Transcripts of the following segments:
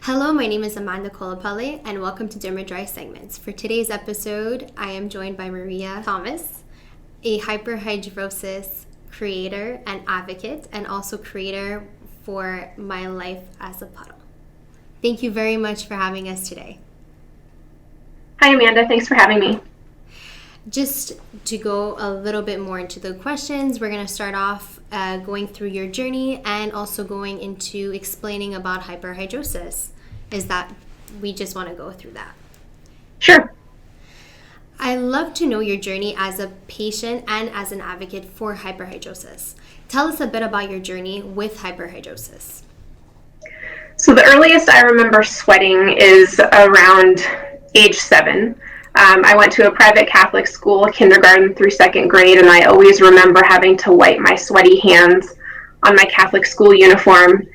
Hello, my name is Amanda Colapale, and welcome to Dermadry Segments. For today's episode, I am joined by Maria Thomas, a hyperhidrosis creator and advocate, and also creator for My Life as a Puddle. Thank you very much for having us today. Hi, Amanda. Thanks for having me. Just to go a little bit more into the questions, we're going to start off going through your journey and also going into explaining about hyperhidrosis. Is that we just want to go through that? Sure. I love to know your journey as a patient and as an advocate for hyperhidrosis. Tell us a bit about your journey with hyperhidrosis. So the earliest I remember sweating is around age 7. I went to a private Catholic school, kindergarten through 2nd grade, and I always remember having to wipe my sweaty hands on my Catholic school uniform,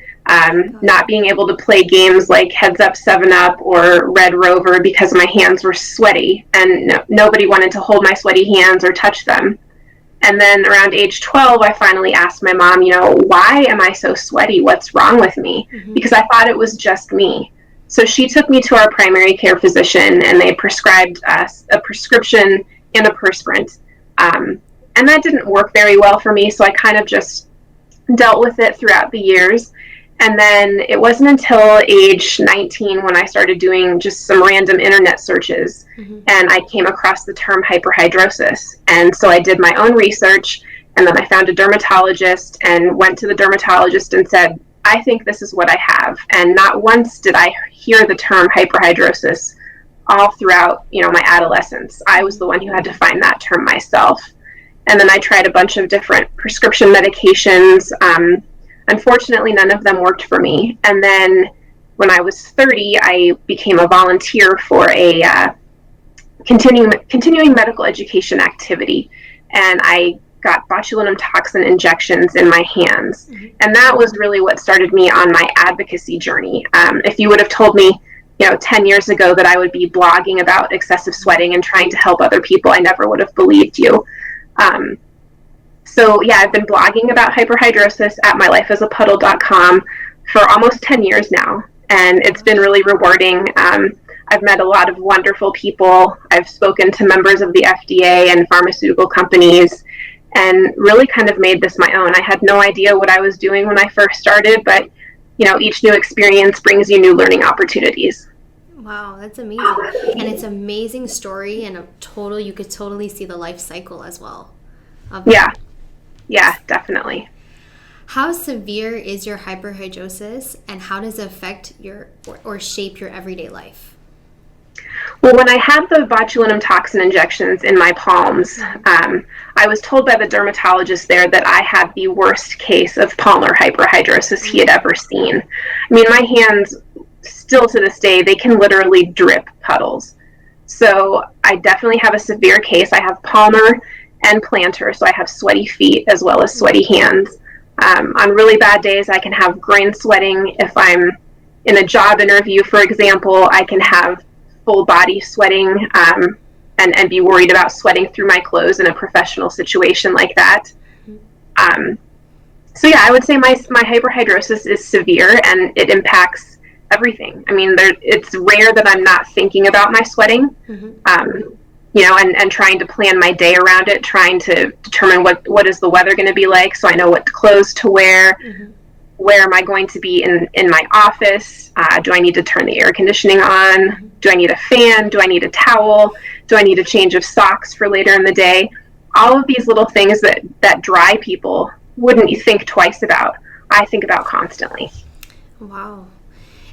not being able to play games like Heads Up, 7-Up, or Red Rover because my hands were sweaty, and nobody wanted to hold my sweaty hands or touch them. And then around age 12, I finally asked my mom, why am I so sweaty? What's wrong with me? Because I thought it was just me. So she took me to our primary care physician, and they prescribed us a prescription and a perspirant. And that didn't work very well for me, so I kind of just dealt with it throughout the years. And then it wasn't until age 19 when I started doing just some random internet searches, and I came across the term hyperhidrosis. And so I did my own research, and then I found a dermatologist and went to the dermatologist and said, I think this is what I have. And not once did I hear the term hyperhidrosis all throughout, my adolescence. I was the one who had to find that term myself. And then I tried a bunch of different prescription medications. Unfortunately, none of them worked for me. And then when I was 30, I became a volunteer for a continuing medical education activity. And I got botulinum toxin injections in my hands. And that was really what started me on my advocacy journey. If you would have told me, 10 years ago that I would be blogging about excessive sweating and trying to help other people, I never would have believed you. So I've been blogging about hyperhidrosis at mylifeasapuddle.com for almost 10 years now. And it's been really rewarding. I've met a lot of wonderful people. I've spoken to members of the FDA and pharmaceutical companies, and really kind of made this my own. I had no idea what I was doing when I first started, but each new experience brings you new learning opportunities. Wow, that's amazing. And it's an amazing story, and you could totally see the life cycle as well. Yeah, definitely. How severe is your hyperhidrosis, and how does it affect or shape your everyday life? Well, when I had the botulinum toxin injections in my palms, I was told by the dermatologist there that I had the worst case of palmar hyperhidrosis he had ever seen. I mean, my hands, still to this day, they can literally drip puddles. So I definitely have a severe case. I have palmar and plantar, so I have sweaty feet as well as sweaty hands. On really bad days, I can have groin sweating. If I'm in a job interview, for example, I can have full body sweating and be worried about sweating through my clothes in a professional situation like that. I would say my hyperhidrosis is severe, and it impacts everything. I mean, it's rare that I'm not thinking about my sweating, and trying to plan my day around it, trying to determine what is the weather going to be like so I know what clothes to wear. Where am I going to be in my office? Do I need to turn the air conditioning on? Do I need a fan? Do I need a towel? Do I need a change of socks for later in the day? All of these little things that dry people wouldn't you think twice about, I think about constantly. Wow.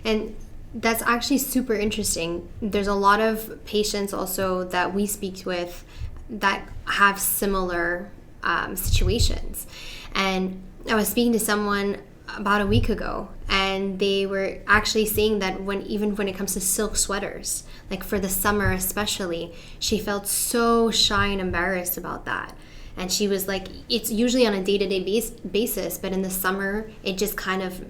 And that's actually super interesting. There's a lot of patients also that we speak with that have similar situations. And I was speaking to someone about a week ago, and they were actually saying that even when it comes to silk sweaters, like for the summer especially, she felt so shy and embarrassed about that. And she was like, it's usually on a day-to-day basis, but in the summer, it just kind of,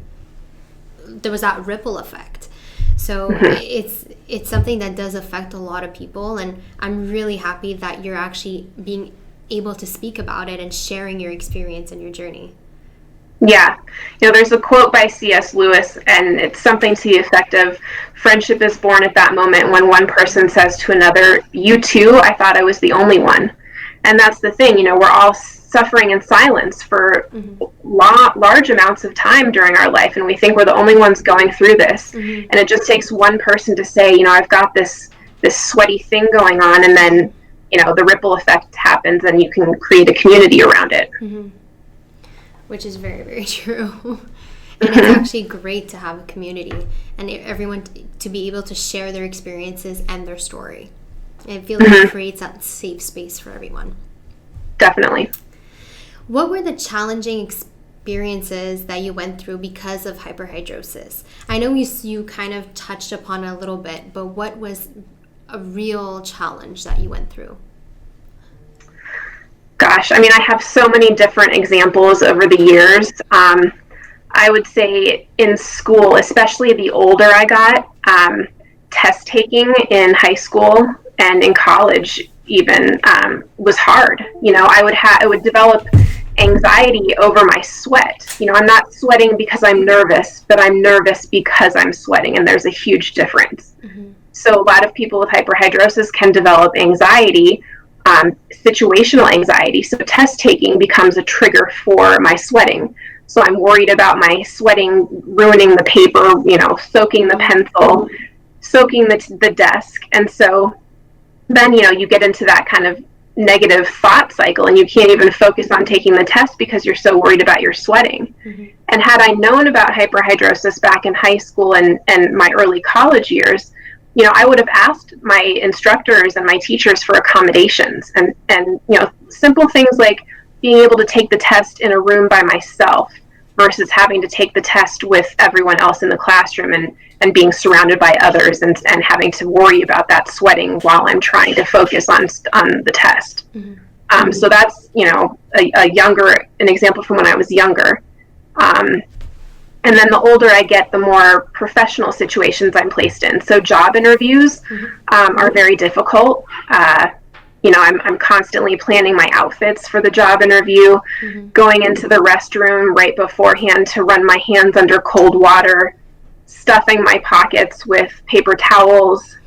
there was that ripple effect. So it's something that does affect a lot of people, and I'm really happy that you're actually being able to speak about it and sharing your experience and your journey. Yeah. There's a quote by C.S. Lewis, and it's something to the effect of, friendship is born at that moment when one person says to another, you too, I thought I was the only one. And that's the thing, we're all suffering in silence for large amounts of time during our life, and we think we're the only ones going through this. And it just takes one person to say, I've got this sweaty thing going on, and then, the ripple effect happens, and you can create a community around it. Which is very, very true. And it's actually great to have a community and everyone to be able to share their experiences and their story. And I feel like it creates that safe space for everyone. Definitely. What were the challenging experiences that you went through because of hyperhidrosis? I know you kind of touched upon it a little bit, but what was a real challenge that you went through? Gosh, I have so many different examples over the years. I would say in school, especially the older I got, test taking in high school and in college even was hard. I would develop anxiety over my sweat. I'm not sweating because I'm nervous, but I'm nervous because I'm sweating, and there's a huge difference. So a lot of people with hyperhidrosis can develop anxiety, situational anxiety. So test taking becomes a trigger for my sweating. So I'm worried about my sweating ruining the paper, soaking the pencil, soaking the desk. And so then, you get into that kind of negative thought cycle, and you can't even focus on taking the test because you're so worried about your sweating. And had I known about hyperhidrosis back in high school and my early college years, I would have asked my instructors and my teachers for accommodations and simple things like being able to take the test in a room by myself versus having to take the test with everyone else in the classroom and being surrounded by others and having to worry about that sweating while I'm trying to focus on the test. So that's, an example from when I was younger. And then the older I get, the more professional situations I'm placed in. So job interviews are very difficult. I'm constantly planning my outfits for the job interview, going into the restroom right beforehand to run my hands under cold water, stuffing my pockets with paper towels,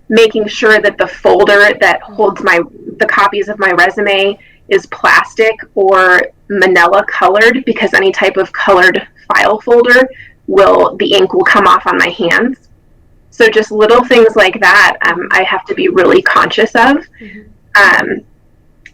making sure that the folder that holds the copies of my resume is plastic or manila colored, because any type of colored file folder the ink will come off on my hands. So just little things like that, I have to be really conscious of. And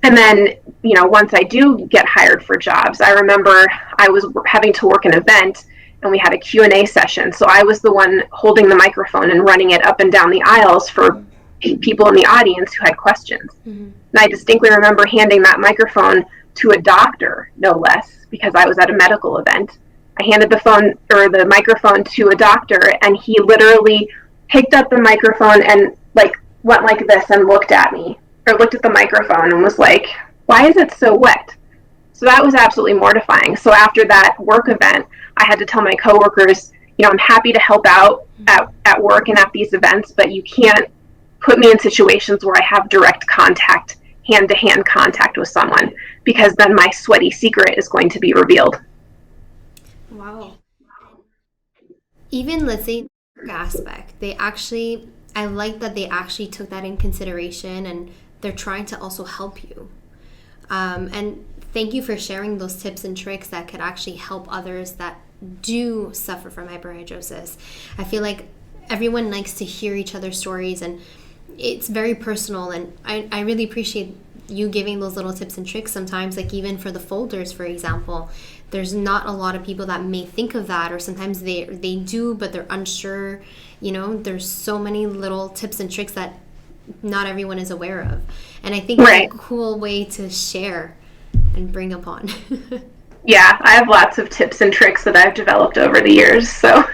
then, once I do get hired for jobs, I remember I was having to work an event and we had a Q&A session. So I was the one holding the microphone and running it up and down the aisles for people in the audience who had questions. And I distinctly remember handing that microphone to a doctor, no less, because I was at a medical event. I handed the microphone to a doctor, and he literally picked up the microphone and went like this and looked at me, or looked at the microphone and was like, "Why is it so wet?" So that was absolutely mortifying. So after that work event, I had to tell my coworkers, I'm happy to help out at work and at these events, but you can't put me in situations where I have direct contact, hand-to-hand contact with someone, because then my sweaty secret is going to be revealed. Wow. Even, let's say, the aspect, I like that they actually took that in consideration, and they're trying to also help you. And thank you for sharing those tips and tricks that could actually help others that do suffer from hyperhidrosis. I feel like everyone likes to hear each other's stories, and it's very personal, and I really appreciate you giving those little tips and tricks sometimes, like even for the folders, for example. There's not a lot of people that may think of that, or sometimes they do, but they're unsure. There's so many little tips and tricks that not everyone is aware of. And I think it's a cool way to share and bring upon. Yeah, I have lots of tips and tricks that I've developed over the years, so...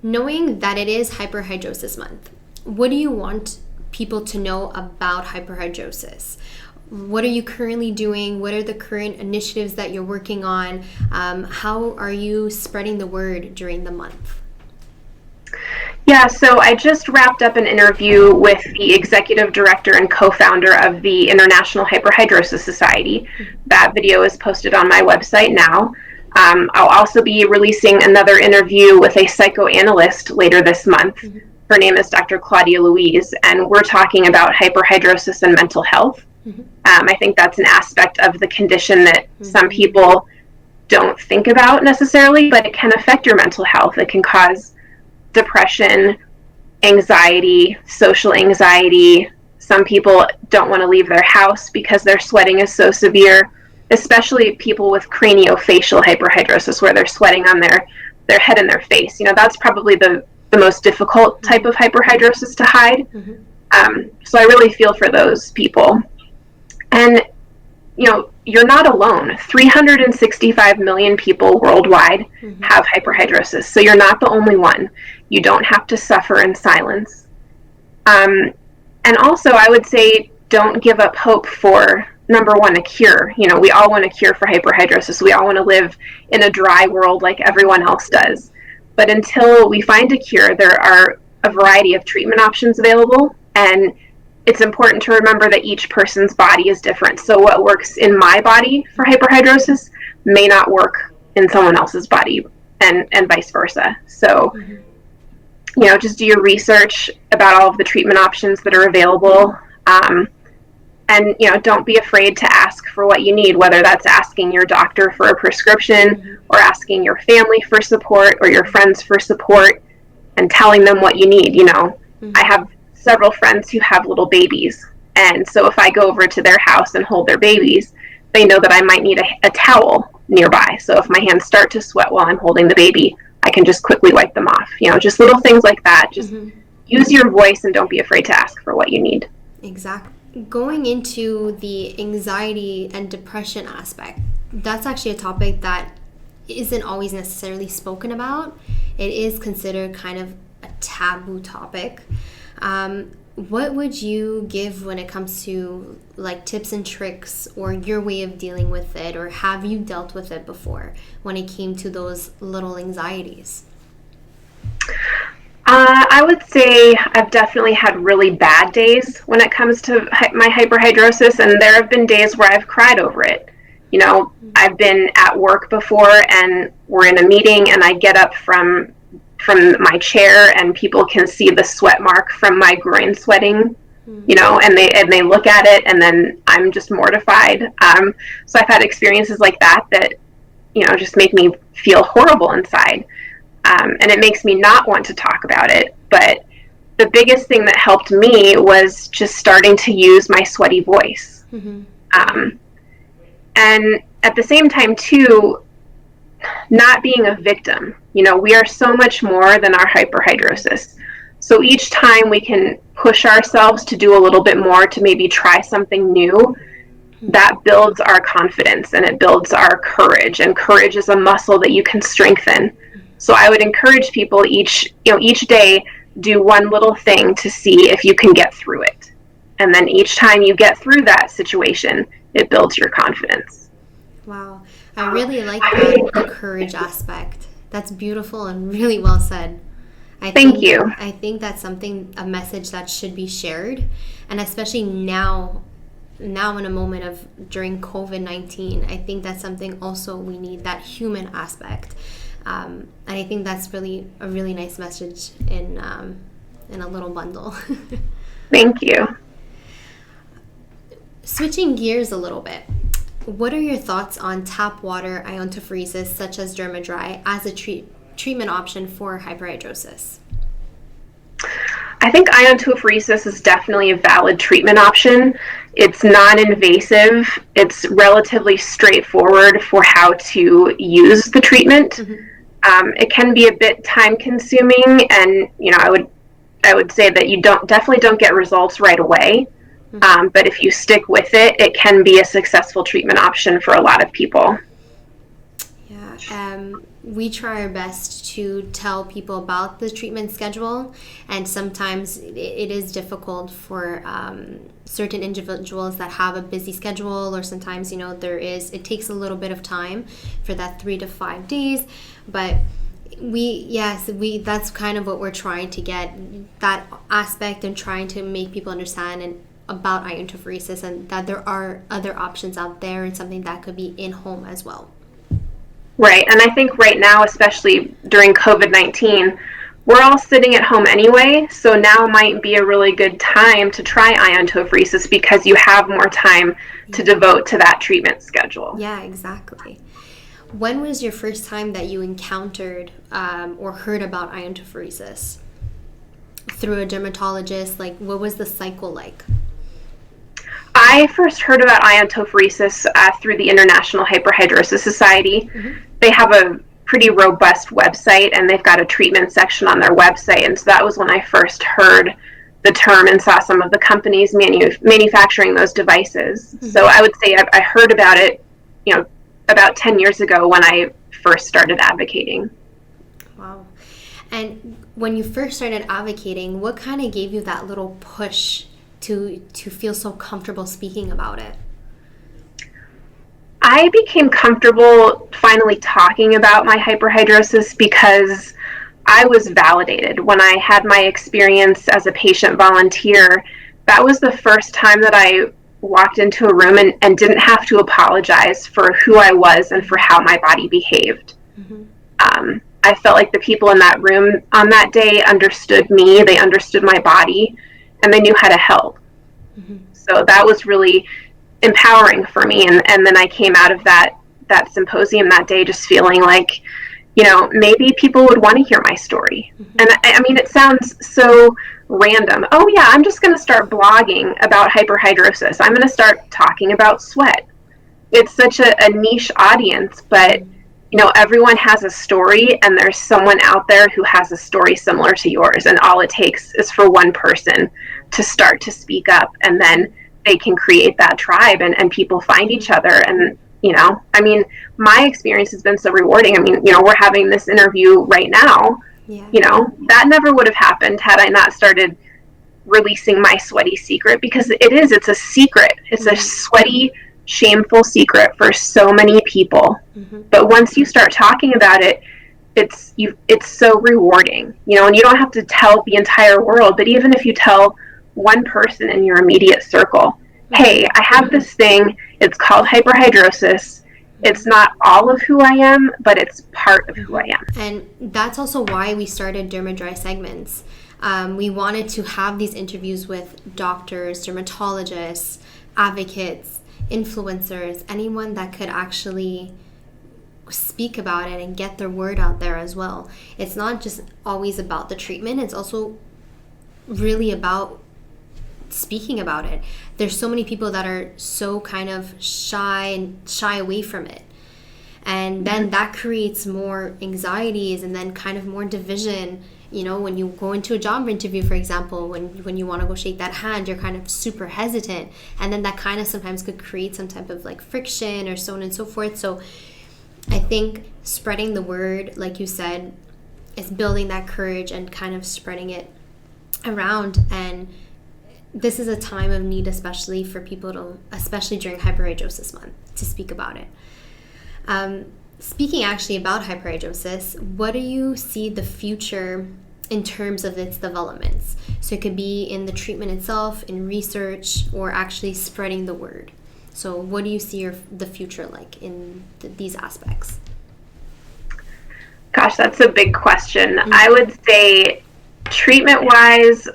Knowing that it is Hyperhidrosis Month, what do you want people to know about hyperhidrosis? What are you currently doing? What are the current initiatives that you're working on? How are you spreading the word during the month? Yeah, so I just wrapped up an interview with the executive director and co-founder of the International Hyperhidrosis Society. That video is posted on my website now. I'll also be releasing another interview with a psychoanalyst later this month. Her name is Dr. Claudia Louise, and we're talking about hyperhidrosis and mental health. I think that's an aspect of the condition that some people don't think about necessarily, but it can affect your mental health. It can cause depression, anxiety, social anxiety. Some people don't want to leave their house because their sweating is so severe, especially people with craniofacial hyperhidrosis, where they're sweating on their head and their face. That's probably the most difficult type of hyperhidrosis to hide. So I really feel for those people. And, you're not alone. 365 million people worldwide have hyperhidrosis. So you're not the only one. You don't have to suffer in silence. And also, I would say, don't give up hope for, number one, a cure. We all want a cure for hyperhidrosis. We all want to live in a dry world like everyone else does. But until we find a cure, there are a variety of treatment options available. And it's important to remember that each person's body is different. So what works in my body for hyperhidrosis may not work in someone else's body, and vice versa. So, just do your research about all of the treatment options that are available. And, don't be afraid to ask for what you need, whether that's asking your doctor for a prescription or asking your family for support or your friends for support and telling them what you need. I have several friends who have little babies, and so if I go over to their house and hold their babies, they know that I might need a towel nearby. So if my hands start to sweat while I'm holding the baby, I can just quickly wipe them off. Just little things like that. Just use your voice and don't be afraid to ask for what you need. Exactly. Going into the anxiety and depression aspect, that's actually a topic that isn't always necessarily spoken about. It is considered kind of a taboo topic. What would you give when it comes to tips and tricks or your way of dealing with it, or have you dealt with it before when it came to those little anxieties? I would say I've definitely had really bad days when it comes to my hyperhidrosis, and there have been days where I've cried over it. I've been at work before and we're in a meeting and I get up from my chair and people can see the sweat mark from my groin sweating, and they look at it and then I'm just mortified. So I've had experiences like that just make me feel horrible inside. And it makes me not want to talk about it. But the biggest thing that helped me was just starting to use my sweaty voice. And at the same time, too, not being a victim. We are so much more than our hyperhidrosis. So each time we can push ourselves to do a little bit more, to maybe try something new, that builds our confidence and it builds our courage. And courage is a muscle that you can strengthen. So I would encourage people each day, do one little thing to see if you can get through it. And then each time you get through that situation, it builds your confidence. Wow. I really like the courage aspect. That's beautiful and really well said. Thank you. I think that's a message that should be shared. And especially now in a moment during COVID-19, I think that's something also we need, that human aspect. And I think that's really a really nice message in a little bundle. Thank you. Switching gears a little bit, what are your thoughts on tap water iontophoresis, such as Dermadry, as a treatment option for hyperhidrosis? I think iontophoresis is definitely a valid treatment option. It's non-invasive. It's relatively straightforward for how to use the treatment. It can be a bit time-consuming, and I would say that you definitely don't get results right away. But if you stick with it, it can be a successful treatment option for a lot of people. Yeah, we try our best to tell people about the treatment schedule, and sometimes it is difficult for certain individuals that have a busy schedule, or sometimes it takes a little bit of time for that 3 to 5 days. But That's kind of what we're trying to get, that aspect, and trying to make people understand and about iontophoresis, and that there are other options out there and something that could be in home as well. Right. And I think right now, especially during COVID-19, we're all sitting at home anyway, so now might be a really good time to try iontophoresis because you have more time to devote to that treatment schedule. Yeah, exactly. When was your first time that you encountered or heard about iontophoresis? Through a dermatologist? Like, what was the cycle like? I first heard about iontophoresis through the International Hyperhidrosis Society. Mm-hmm. They have a pretty robust website, and they've got a treatment section on their website, and so that was when I first heard the term and saw some of the companies manufacturing those devices. Mm-hmm. So I would say I heard about it, about 10 years ago when I first started advocating. Wow. And when you first started advocating, what kind of gave you that little push to feel so comfortable speaking about it? I became comfortable finally talking about my hyperhidrosis because I was validated. When I had my experience as a patient volunteer, that was the first time that I walked into a room and didn't have to apologize for who I was and for how my body behaved. Mm-hmm. I felt like the people in that room on that day understood me, they understood my body, and they knew how to help. Mm-hmm. So that was really empowering for me. And then I came out of that symposium that day just feeling like, maybe people would want to hear my story. Mm-hmm. And I mean, it sounds so random. Oh yeah, I'm just going to start blogging about hyperhidrosis. I'm going to start talking about sweat. It's such a niche audience, but everyone has a story, and there's someone out there who has a story similar to yours. And all it takes is for one person to start to speak up, and then they can create that tribe, and people find each other. And, I mean, my experience has been so rewarding. I mean, we're having this interview right now. Yeah. That never would have happened had I not started releasing my sweaty secret, because it's a secret. It's mm-hmm. a sweaty, shameful secret for so many people. Mm-hmm. But once you start talking about it, it's so rewarding, and you don't have to tell the entire world, but even if you tell one person in your immediate circle, hey, I have this thing, it's called hyperhidrosis. It's not all of who I am, but it's part of who I am. And that's also why we started Dermadry segments. We wanted to have these interviews with doctors, dermatologists, advocates, influencers, anyone that could actually speak about it and get their word out there as well. It's not just always about the treatment, it's also really about speaking about it. There's so many people that are so kind of shy away from it, and then that creates more anxieties and then kind of more division. When you go into a job interview, for example, when you want to go shake that hand, you're kind of super hesitant, and then that kind of sometimes could create some type of like friction or so on and so forth. So I think spreading the word, like you said, is building that courage and kind of spreading it around. And this is a time of need, especially for people to, especially during Hyperhidrosis Month, to speak about it. Speaking actually about hyperhidrosis, what do you see the future in terms of its developments? So it could be in the treatment itself, in research, or actually spreading the word. So what do you see the future like in these aspects? Gosh, that's a big question. Mm-hmm. I would say treatment-wise,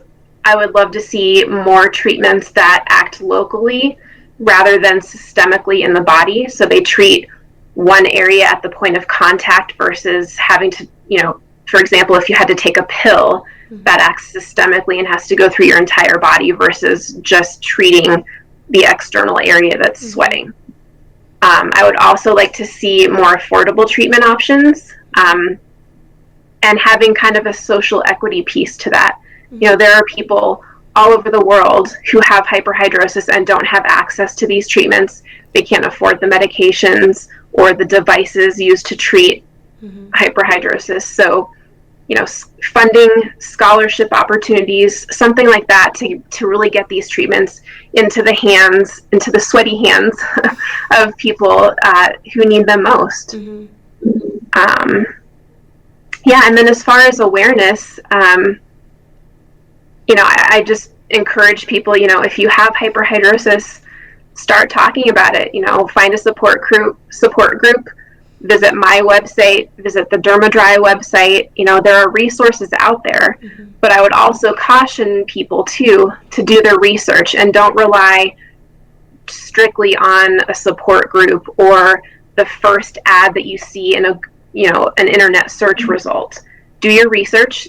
I would love to see more treatments that act locally rather than systemically in the body. So they treat one area at the point of contact versus having to, for example, if you had to take a pill that acts systemically and has to go through your entire body versus just treating the external area that's sweating. I would also like to see more affordable treatment options, and having kind of a social equity piece to that. There are people all over the world who have hyperhidrosis and don't have access to these treatments. They can't afford the medications or the devices used to treat hyperhidrosis. So, funding, scholarship opportunities, something like that to really get these treatments into the sweaty hands of people who need them most. Mm-hmm. Yeah, and then as far as awareness, I just encourage people, if you have hyperhidrosis, start talking about it. Find a support group, visit my website, visit the Dermadry website. There are resources out there, but I would also caution people too to do their research and don't rely strictly on a support group or the first ad that you see in an internet search result. Do your research.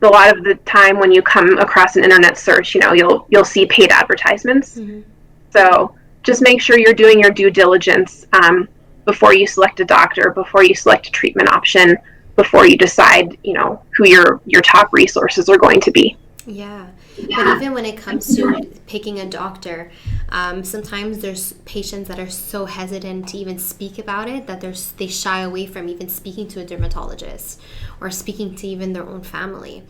A lot of the time when you come across an internet search, you'll see paid advertisements. So just make sure you're doing your due diligence before you select a doctor, before you select a treatment option, before you decide, who your top resources are going to be. Yeah. But even when it comes to picking a doctor, sometimes there's patients that are so hesitant to even speak about it that they shy away from even speaking to a dermatologist or speaking to even their own family.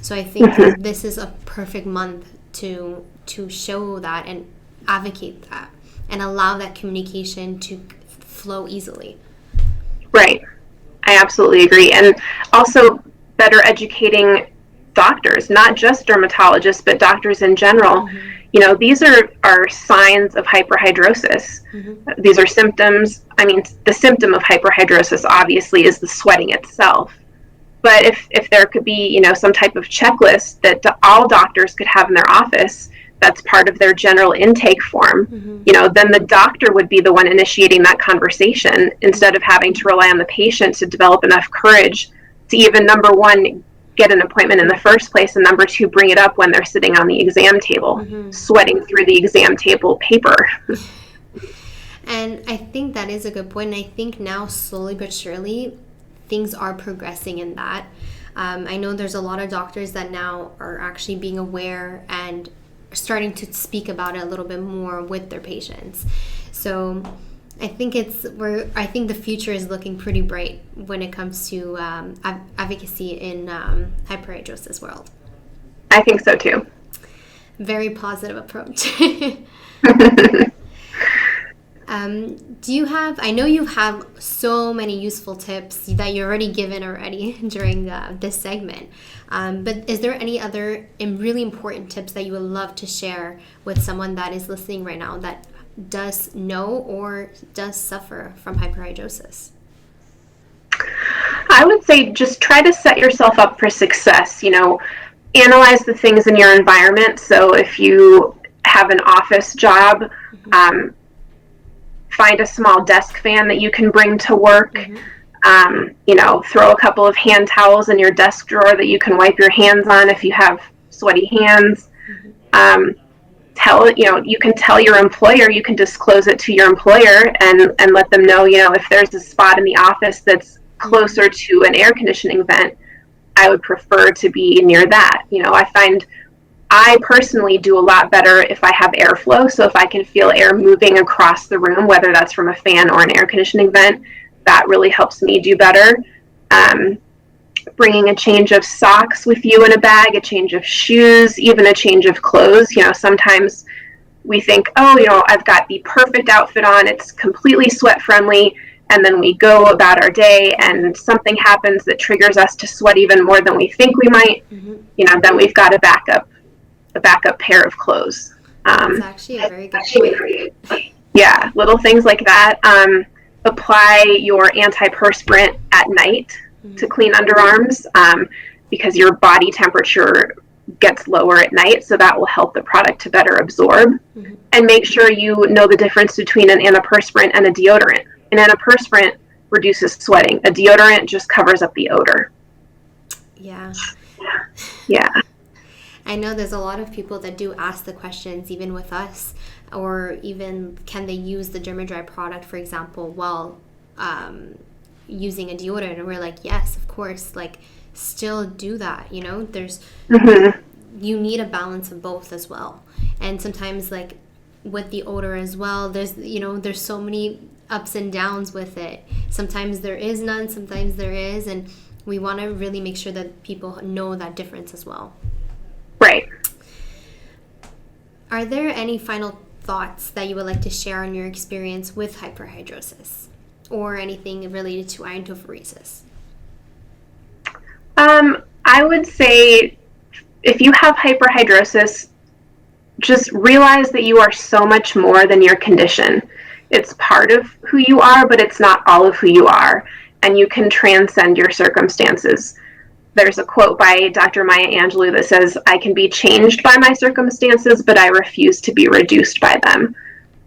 So I think this is a perfect month to show that and advocate that and allow that communication to flow easily. Right. I absolutely agree. And also better educating doctors, not just dermatologists, but doctors in general. These are signs of hyperhidrosis. These are symptoms. I mean, the symptom of hyperhidrosis obviously is the sweating itself. But if there could be, some type of checklist that all doctors could have in their office, that's part of their general intake form, then the doctor would be the one initiating that conversation instead of having to rely on the patient to develop enough courage to even, number one, get an appointment in the first place, and number two, bring it up when they're sitting on the exam table, sweating through the exam table paper. And I think that is a good point. And I think now, slowly but surely, things are progressing in that. I know there's a lot of doctors that now are actually being aware and starting to speak about it a little bit more with their patients. So I think the future is looking pretty bright when it comes to advocacy in hyperhidrosis world. I think so too. Very positive approach. I know you have so many useful tips that you're already given during this segment. But is there any other really important tips that you would love to share with someone that is listening right now that does know or does suffer from hyperhidrosis? I would say just try to set yourself up for success. Analyze the things in your environment. So if you have an office job, find a small desk fan that you can bring to work. Throw a couple of hand towels in your desk drawer that you can wipe your hands on if you have sweaty hands. You can tell your employer, you can disclose it to your employer and let them know, if there's a spot in the office that's closer to an air conditioning vent, I would prefer to be near that. I find I personally do a lot better if I have airflow. So if I can feel air moving across the room, whether that's from a fan or an air conditioning vent, that really helps me do better. Bringing a change of socks with you in a bag, a change of shoes, even a change of clothes. Sometimes we think, I've got the perfect outfit on. It's completely sweat friendly. And then we go about our day and something happens that triggers us to sweat even more than we think we might. Then we've got a backup pair of clothes. That's actually a very good point. Yeah, little things like that. Apply your antiperspirant at night to clean underarms because your body temperature gets lower at night, so that will help the product to better absorb. And make sure you know the difference between an antiperspirant and a deodorant. An antiperspirant reduces sweating. A deodorant just covers up the odor. Yeah. I know there's a lot of people that do ask the questions, even with us, or even can they use the Dermadry product, for example, while using a deodorant? And we're like, yes, of course, still do that. There's you need a balance of both as well. And sometimes with the odor as well, there's so many ups and downs with it. Sometimes there is none, sometimes there is, and we want to really make sure that people know that difference as well. Right. Are there any final thoughts that you would like to share on your experience with hyperhidrosis or anything related to iontophoresis? I would say if you have hyperhidrosis, just realize that you are so much more than your condition. It's part of who you are, but it's not all of who you are, and you can transcend your circumstances. There's a quote by Dr. Maya Angelou that says, "I can be changed by my circumstances, but I refuse to be reduced by them."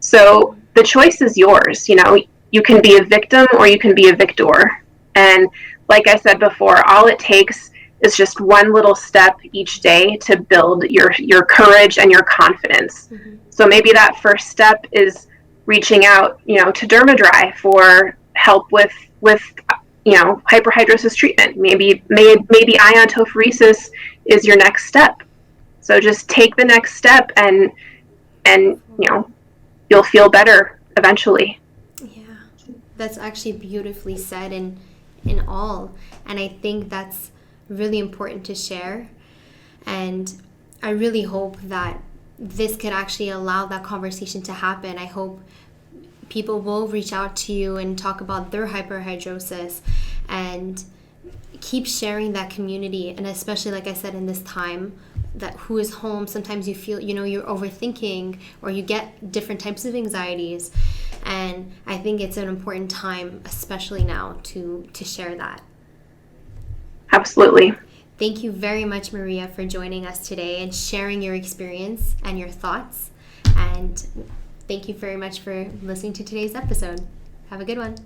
So the choice is yours. You can be a victim or you can be a victor. And like I said before, all it takes is just one little step each day to build your courage and your confidence. Mm-hmm. So maybe that first step is reaching out, to Dermadry for help with hyperhidrosis treatment. Maybe iontophoresis is your next step. So just take the next step and you'll feel better eventually. Yeah, that's actually beautifully said in all. And I think that's really important to share. And I really hope that this could actually allow that conversation to happen. I hope people will reach out to you and talk about their hyperhidrosis and keep sharing that community. And especially, like I said, in this time that who is home, sometimes you feel, you're overthinking or you get different types of anxieties. And I think it's an important time, especially now, to share that. Absolutely. Thank you very much, Maria, for joining us today and sharing your experience and your thoughts. And thank you very much for listening to today's episode. Have a good one.